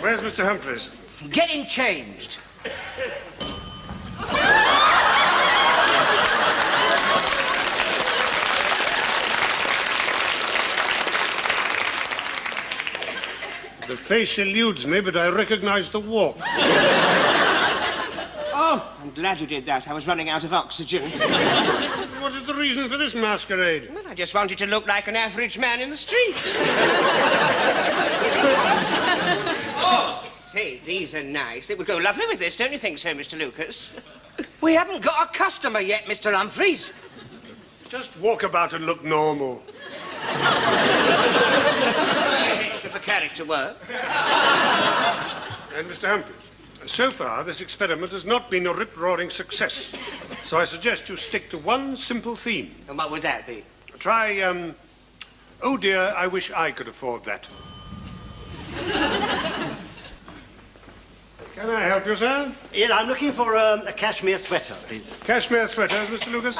Where's Mr. Humphreys? Getting changed. The face eludes me, but I recognize the walk. Oh, I'm glad you did that. I was running out of oxygen. What is the reason for this masquerade? Well, I just wanted to look like an average man in the street. Oh, say, these are nice. It would go lovely with this, don't you think so, Mr. Lucas? We haven't got a customer yet, Mr. Humphreys. Just walk about and look normal. Extra for character work. And Mr. Humphreys, so far this experiment has not been a rip-roaring success. So I suggest you stick to one simple theme. And what would that be? Try, oh dear, I wish I could afford that. Can I help you, sir? Yeah, I'm looking for a cashmere sweater, please. Cashmere sweaters, Mr. Lucas?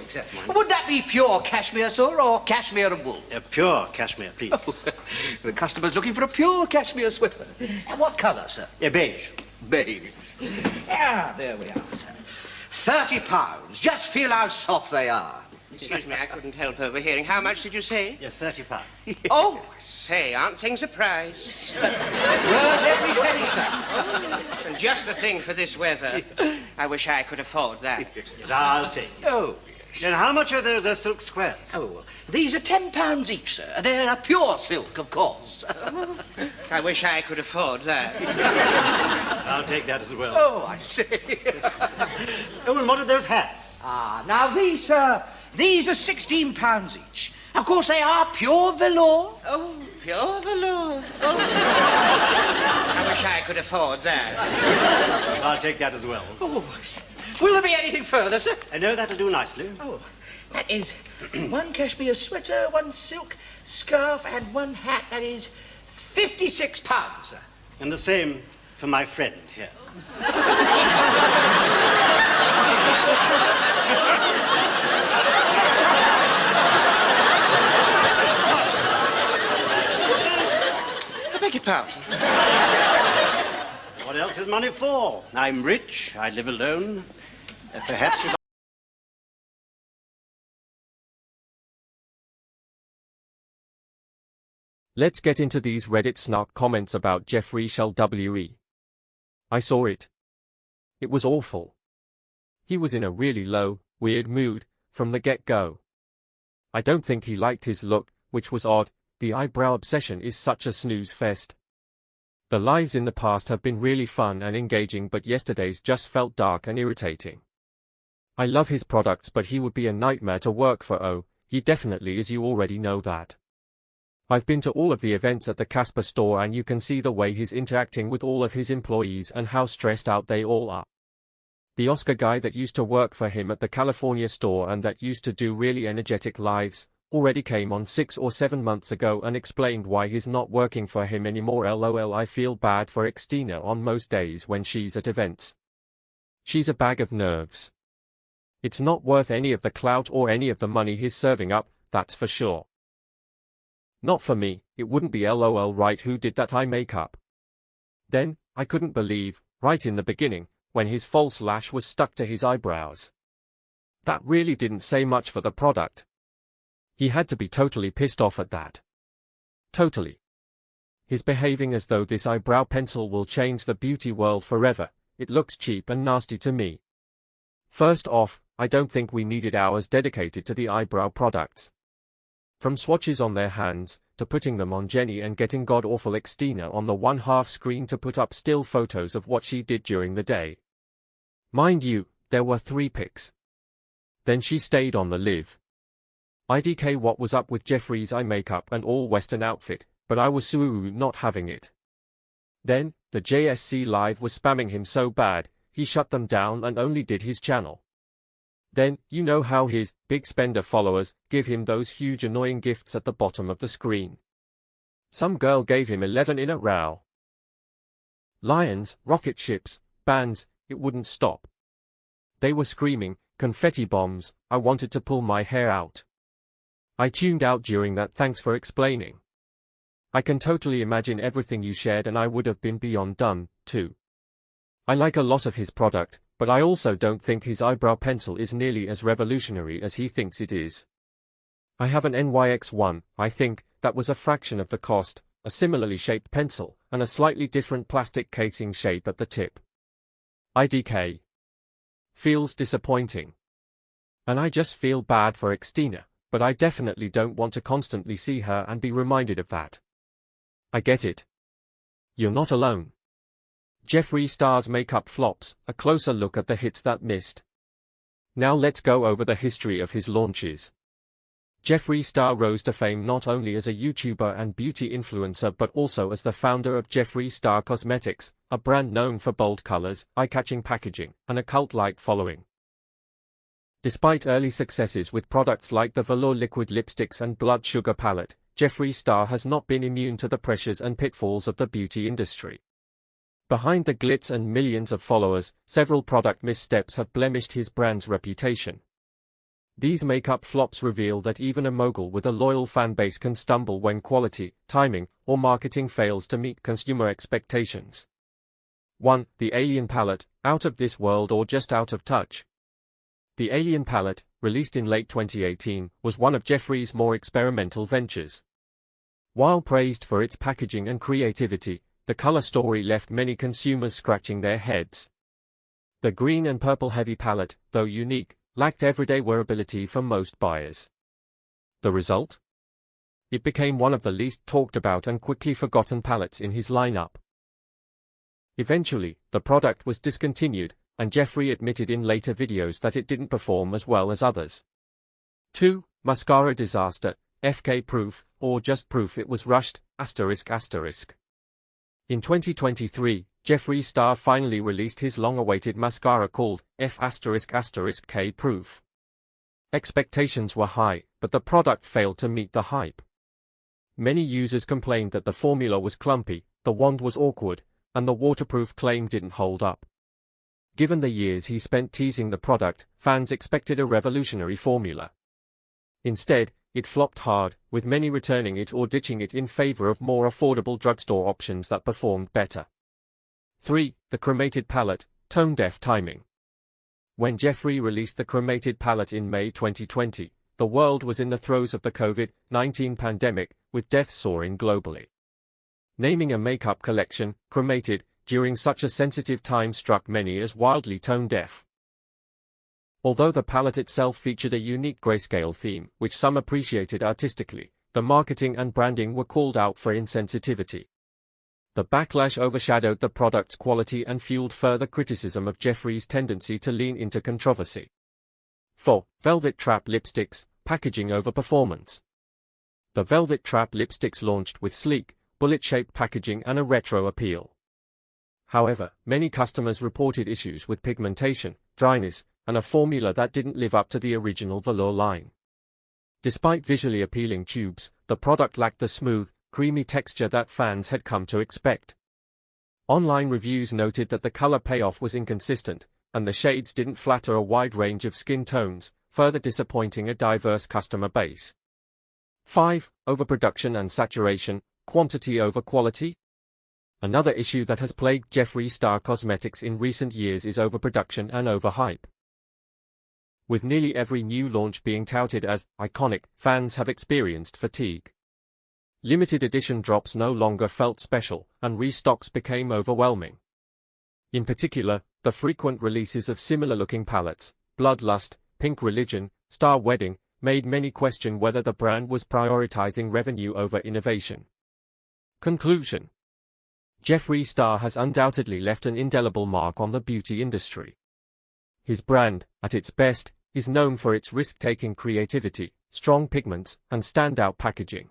Exactly. Would that be pure cashmere, sir, or cashmere and wool? Pure cashmere, please. The customer's looking for a pure cashmere sweater. And what colour, sir? Beige. Beige. Ah, there we are, sir. £30. Just feel how soft they are. Excuse me, I couldn't help overhearing. How much did you say? Yeah, £30. Oh, say, aren't things a prize? Worth every penny, sir. And just the thing for this weather. I wish I could afford that. Yes, I'll take it. Oh. And how much are those silk squares? Oh, these are £10 each, sir. They're a pure silk, of course. I wish I could afford that. I'll take that as well. Oh, I see. Oh, and what are those hats? Ah, now these, sir, these are £16 each. Of course, they are pure velour. Oh, pure velour. Oh. I wish I could afford that. I'll take that as well. Oh, will there be anything further, sir? No, that'll do nicely. Oh, that is one cashmere sweater, one silk scarf, and one hat. That is £56, sir. And the same for my friend here. I beg your pardon. What else is money for? I'm rich, I live alone. Perhaps you... Let's get into these Reddit snark comments about Jeffree shall WE. I saw it. It was awful. He was in a really low, weird mood from the get-go. I don't think he liked his look, which was odd. The eyebrow obsession is such a snooze fest. The lives in the past have been really fun and engaging, but yesterday's just felt dark and irritating. I love his products, but he would be a nightmare to work for. Oh, he definitely is, you already know that. I've been to all of the events at the Casper store, and you can see the way he's interacting with all of his employees and how stressed out they all are. The Oscar guy that used to work for him at the California store and that used to do really energetic lives, already came on 6 or 7 months ago and explained why he's not working for him anymore. LOL, I feel bad for Xtina on most days when she's at events. She's a bag of nerves. It's not worth any of the clout or any of the money he's serving up, that's for sure. Not for me, it wouldn't be. LOL, right? Who did that eye makeup? Then, I couldn't believe, right in the beginning, when his false lash was stuck to his eyebrows. That really didn't say much for the product. He had to be totally pissed off at that. Totally. He's behaving as though this eyebrow pencil will change the beauty world forever. It looks cheap and nasty to me. First off, I don't think we needed hours dedicated to the eyebrow products. From swatches on their hands, to putting them on Jenny and getting god-awful Xtina on the one-half screen to put up still photos of what she did during the day. Mind you, there were 3 pics. Then she stayed on the live. IDK, what was up with Jeffree's eye makeup and all-Western outfit, but I was not having it. Then, the JSC Live was spamming him so bad, he shut them down and only did his channel. Then, you know how his big spender followers give him those huge annoying gifts at the bottom of the screen. Some girl gave him 11 in a row. Lions, rocket ships, bands, it wouldn't stop. They were screaming, confetti bombs, I wanted to pull my hair out. I tuned out during that, thanks for explaining. I can totally imagine everything you shared and I would have been beyond done, too. I like a lot of his product, but I also don't think his eyebrow pencil is nearly as revolutionary as he thinks it is. I have an NYX1, I think, that was a fraction of the cost, a similarly shaped pencil, and a slightly different plastic casing shape at the tip. IDK. Feels disappointing. And I just feel bad for Xtina, but I definitely don't want to constantly see her and be reminded of that. I get it. You're not alone. Jeffree Star's makeup flops, a closer look at the hits that missed. Now let's go over the history of his launches. Jeffree Star rose to fame not only as a YouTuber and beauty influencer but also as the founder of Jeffree Star Cosmetics, a brand known for bold colors, eye-catching packaging, and a cult-like following. Despite early successes with products like the Velour liquid lipsticks and blood sugar palette, Jeffree Star has not been immune to the pressures and pitfalls of the beauty industry. Behind the glitz and millions of followers, several product missteps have blemished his brand's reputation. These makeup flops reveal that even a mogul with a loyal fanbase can stumble when quality, timing, or marketing fails to meet consumer expectations. 1. The Alien Palette, out of this world or just out of touch. The Alien Palette, released in late 2018, was one of Jeffree's more experimental ventures. While praised for its packaging and creativity, the color story left many consumers scratching their heads. The green and purple heavy palette, though unique, lacked everyday wearability for most buyers. The result? It became one of the least talked about and quickly forgotten palettes in his lineup. Eventually, the product was discontinued, and Jeffree admitted in later videos that it didn't perform as well as others. 2. Mascara disaster, FK proof, or just proof it was rushed, ***. In 2023, Jeffree Star finally released his long-awaited mascara called F***K Proof. Expectations were high, but the product failed to meet the hype. Many users complained that the formula was clumpy, the wand was awkward, and the waterproof claim didn't hold up. Given the years he spent teasing the product, fans expected a revolutionary formula. Instead, it flopped hard, with many returning it or ditching it in favor of more affordable drugstore options that performed better. 3. The Chromated Palette, tone-deaf timing. When Jeffree released the Chromated Palette in May 2020, the world was in the throes of the COVID-19 pandemic, with deaths soaring globally. Naming a makeup collection, chromated, during such a sensitive time struck many as wildly tone-deaf. Although the palette itself featured a unique grayscale theme, which some appreciated artistically, the marketing and branding were called out for insensitivity. The backlash overshadowed the product's quality and fueled further criticism of Jeffree's tendency to lean into controversy. 4. Velvet Trap Lipsticks, packaging over performance. The Velvet Trap lipsticks launched with sleek, bullet-shaped packaging and a retro appeal. However, many customers reported issues with pigmentation, dryness, and a formula that didn't live up to the original Velour line. Despite visually appealing tubes, the product lacked the smooth, creamy texture that fans had come to expect. Online reviews noted that the color payoff was inconsistent, and the shades didn't flatter a wide range of skin tones, further disappointing a diverse customer base. 5. Overproduction and saturation, quantity over quality. Another issue that has plagued Jeffree Star Cosmetics in recent years is overproduction and overhype. With nearly every new launch being touted as iconic, fans have experienced fatigue. Limited edition drops no longer felt special, and restocks became overwhelming. In particular, the frequent releases of similar-looking palettes, Bloodlust, Pink Religion, Star Wedding, made many question whether the brand was prioritizing revenue over innovation. Conclusion. Jeffree Star has undoubtedly left an indelible mark on the beauty industry. His brand, at its best, is known for its risk-taking creativity, strong pigments, and standout packaging.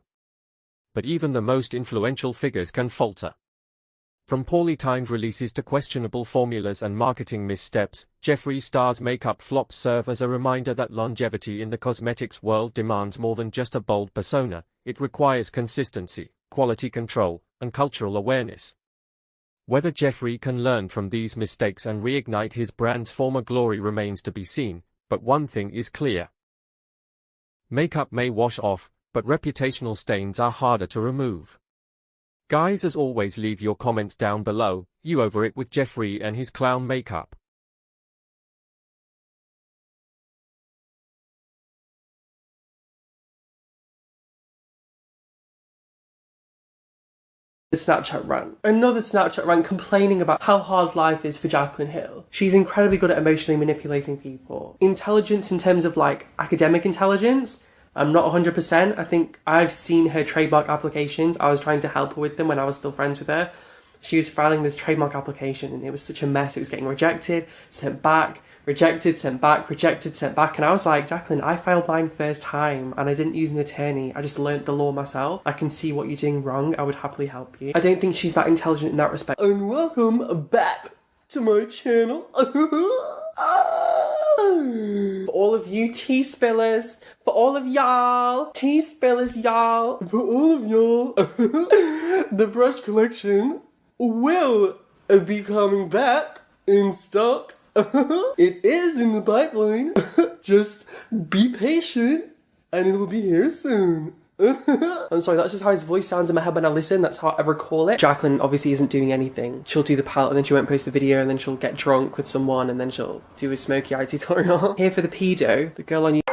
But even the most influential figures can falter. From poorly timed releases to questionable formulas and marketing missteps, Jeffree Star's makeup flops serve as a reminder that longevity in the cosmetics world demands more than just a bold persona. It requires consistency, quality control, and cultural awareness. Whether Jeffree can learn from these mistakes and reignite his brand's former glory remains to be seen, but one thing is clear. Makeup may wash off, but reputational stains are harder to remove. Guys, as always, leave your comments down below. You over it with Jeffree and his clown makeup? The Snapchat rant. Another Snapchat rant complaining about how hard life is for Jaclyn Hill. She's incredibly good at emotionally manipulating people. Intelligence in terms of like academic intelligence, I'm not 100%. I think I've seen her trademark applications. I was trying to help her with them when I was still friends with her. She was filing this trademark application and it was such a mess. It was getting rejected, sent back, rejected, sent back, rejected, sent back. And I was like, Jaclyn, I filed mine first time and I didn't use an attorney. I just learnt the law myself. I can see what you're doing wrong. I would happily help you. I don't think she's that intelligent in that respect. And welcome back to my channel. For all of you tea spillers, for all of y'all, tea spillers y'all, for all of y'all, the brush collection will be coming back in stock. It is in the pipeline. Just be patient and it will be here soon. I'm sorry, that's just how his voice sounds in my head when I listen. That's how I recall it. Jaclyn obviously isn't doing anything. She'll do the palette and then she won't post the video and then she'll get drunk with someone and then she'll do a smoky eye tutorial. Here for the pedo, the girl on YouTube.